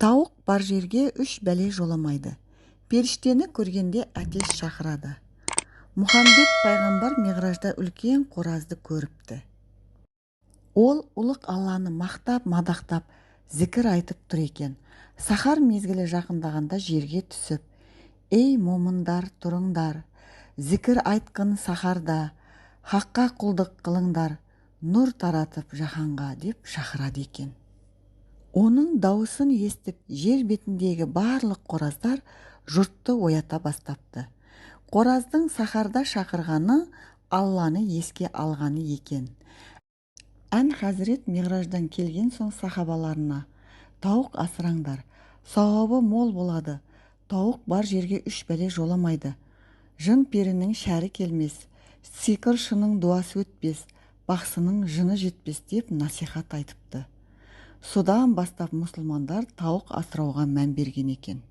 Тауық бар жерге үш бәле жоламайды. Періштені көргенде әтеш шақырады. Мұхаммед пайғамбар миғражда үлкен қоразды көріпті. Ол ұлық Алланы мақтап, мадақтап, зікір айтып тұр екен. Сахар мезгілі жақындағанда жерге түсіп, «Ей момындар, тұрыңдар, зікір айтқын сахарда, хаққа құлдық қылыңдар, нұр таратып жаһанға» деп шақырады екен. Оның дауысын естіп, жер бетіндегі барлық қораздар жұртты оята бастапты. Қораздың сахарда шақырғаны Алланы еске алғаны екен. Ән Хазірет миғраждан келген соң сахабаларына: «Тауық асыраңдар, сауабы мол болады. Тауық бар жерге үш бәле жоламайды. Жын перінің шәрі келмес, сиқыршының дуасы өтпес, бақсының жыны жетпес» деп насихат айтыпты. Содан бастап мұсылмандар тауық асырауға мән берген екен.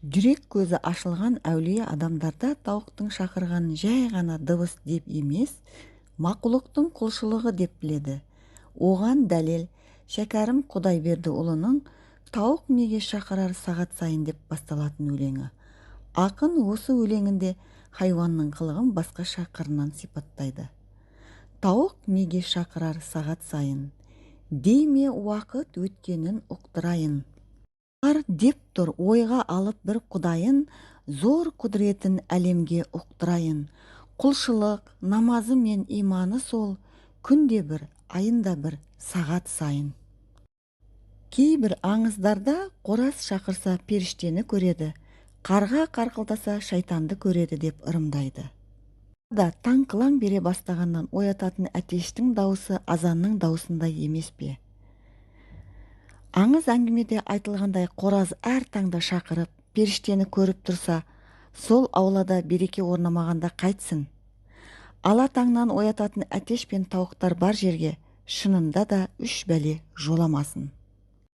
Жүрек көзі ашылған әулие адамдарда тауықтың шақырғанын жай ғана дыбыс деп емес, мақұлықтың құлшылығы деп біледі. Оған дәлел Шәкәрім Құдайбердіұлының «Тауық неге шақырар сағат сайын» деп басталатын өлеңі. Ақын осы өлеңінде хайуанның қылығын басқаша қырынан сипаттайды. Тауық неге шақырар сағат сайын, дейме уақыт өткенін ұқтырайын. Бар деп тұр ойға алып бір құдайын, зор құдіретін әлемге ұқтырайын. Құлшылық, намазы мен иманы сол, күнде бір, айында бір, сағат сайын. Кейбір аңыздарда қораз шақырса періштені көреді, қарға қарқылдаса шайтанды көреді деп ырымдайды. Таң қылаң бере бастағаннан оятатын әтештің дауысы азанның даусындай емес пе? Аңыз әңгімеде айтылғандай қораз әр таңда шақырып, періштені көріп тұрса, сол аулада береке орнамағанда қайтсын? Ала таңнан оятатын әтеш пен тауықтар бар жерге шынында да үш бәле жоламасын.